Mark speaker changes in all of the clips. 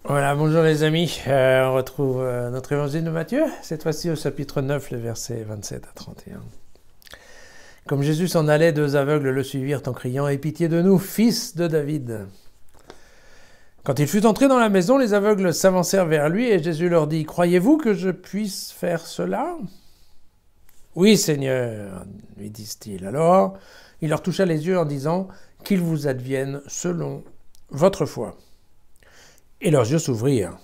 Speaker 1: Voilà, bonjour les amis. On retrouve notre évangile de Matthieu, cette fois-ci au chapitre 9, les versets 27 à 31. Comme Jésus s'en allait, deux aveugles le suivirent en criant « Aie pitié de nous, fils de David !» Quand il fut entré dans la maison, les aveugles s'avancèrent vers lui et Jésus leur dit « Croyez-vous que je puisse faire cela ?»« Oui, Seigneur, lui disent-ils. Alors, il leur toucha les yeux en disant « Qu'il vous advienne selon votre foi. » Et leurs yeux s'ouvrirent.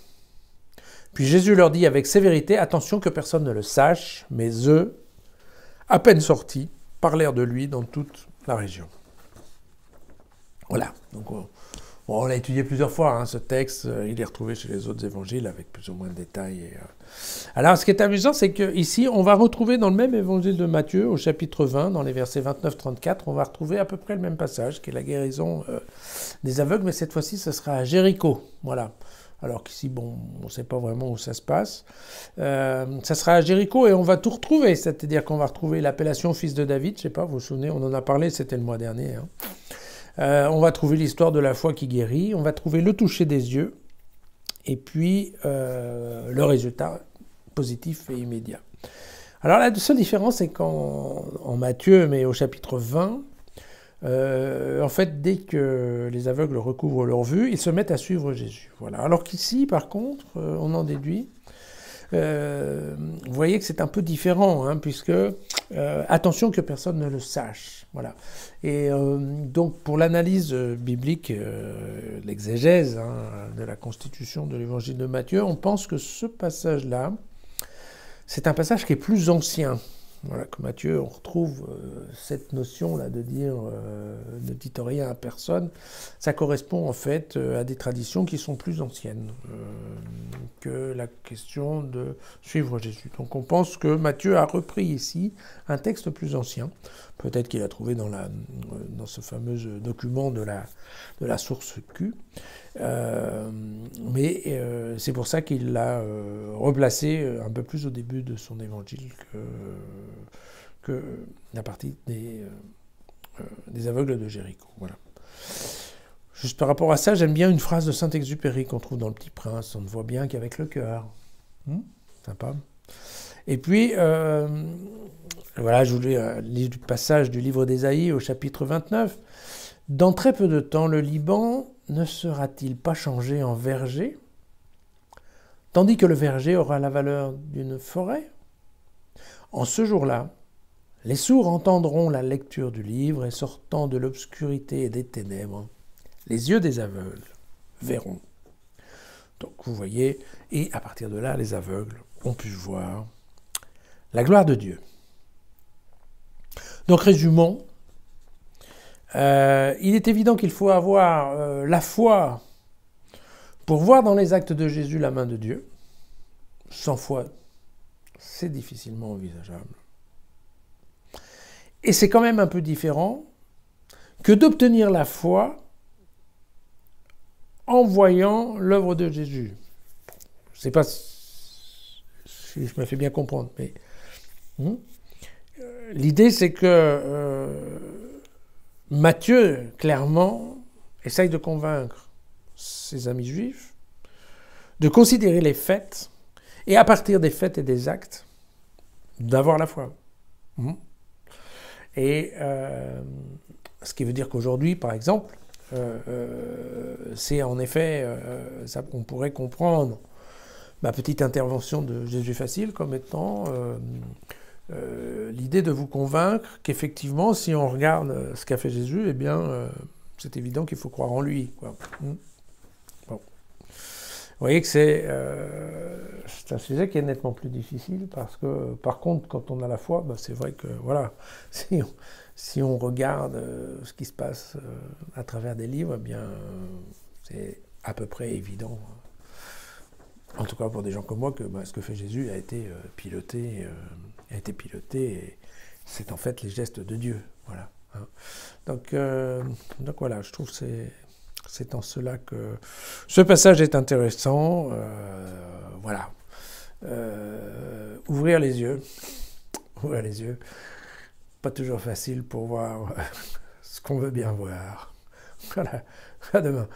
Speaker 1: Puis Jésus leur dit avec sévérité, attention que personne ne le sache, mais eux, à peine sortis, parlèrent de lui dans toute la région. Voilà, donc on l'a étudié plusieurs fois, ce texte, il est retrouvé chez les autres évangiles avec plus ou moins de détails. Alors ce qui est amusant, c'est qu'ici, on va retrouver dans le même évangile de Matthieu, au chapitre 20, dans les versets 29-34, on va retrouver à peu près le même passage, qui est la guérison des aveugles, mais cette fois-ci, ce sera à Jéricho. Voilà. Alors qu'ici, bon, on ne sait pas vraiment où ça se passe. Ça sera à Jéricho et on va tout retrouver, c'est-à-dire qu'on va retrouver l'appellation fils de David, je ne sais pas, vous vous souvenez, on en a parlé, c'était le mois dernier. On va trouver l'histoire de la foi qui guérit, on va trouver le toucher des yeux, et puis le résultat positif et immédiat. Alors la seule différence, c'est qu'en Matthieu, mais au chapitre 20, en fait, dès que les aveugles recouvrent leur vue, ils se mettent à suivre Jésus. Voilà. Alors qu'ici, par contre, on en déduit, vous voyez que c'est un peu différent, puisque attention que personne ne le sache. Voilà. Et donc, pour l'analyse biblique, l'exégèse de la constitution de l'évangile de Matthieu, on pense que ce passage-là, c'est un passage qui est plus ancien. Voilà, que Matthieu, on retrouve cette notion-là de dire ne dites rien à personne. Ça correspond en fait à des traditions qui sont plus anciennes que la question de suivre Jésus. Donc on pense que Matthieu a repris ici un texte plus ancien. Peut-être qu'il a trouvé dans ce fameux document de la source Q. Mais c'est pour ça qu'il l'a replacé un peu plus au début de son évangile que la partie des aveugles de Jéricho. Voilà. Juste par rapport à ça, j'aime bien une phrase de Saint-Exupéry qu'on trouve dans Le Petit Prince. On ne voit bien qu'avec le cœur. Sympa. Et puis, voilà, je voulais lire du passage du livre d'Ésaïe au chapitre 29. Dans très peu de temps, le Liban ne sera-t-il pas changé en verger, tandis que le verger aura la valeur d'une forêt? En ce jour-là, les sourds entendront la lecture du livre et sortant de l'obscurité et des ténèbres, les yeux des aveugles verront. Donc vous voyez, et à partir de là, les aveugles ont pu voir la gloire de Dieu. Donc résumons. Il est évident qu'il faut avoir la foi pour voir dans les actes de Jésus la main de Dieu. Sans foi, c'est difficilement envisageable. Et c'est quand même un peu différent que d'obtenir la foi en voyant l'œuvre de Jésus. Je ne sais pas si je me fais bien comprendre, mais l'idée c'est que Matthieu, clairement, essaye de convaincre ses amis juifs de considérer les faits et à partir des faits et des actes, d'avoir la foi. Et ce qui veut dire qu'aujourd'hui, par exemple, c'est en effet, on pourrait comprendre ma petite intervention de Jésus Facile comme étant l'idée de vous convaincre qu'effectivement, si on regarde ce qu'a fait Jésus, eh bien, c'est évident qu'il faut croire en lui, quoi. Bon. Vous voyez que c'est un sujet qui est nettement plus difficile parce que, par contre, quand on a la foi, c'est vrai que, voilà, si on regarde ce qui se passe à travers des livres, eh bien, c'est à peu près évident, en tout cas pour des gens comme moi, que ce que fait Jésus a été piloté, et c'est en fait les gestes de Dieu, voilà. Donc voilà, je trouve que c'est en cela que ce passage est intéressant. Voilà. Ouvrir les yeux. Pas toujours facile pour voir ce qu'on veut bien voir. Voilà. À demain.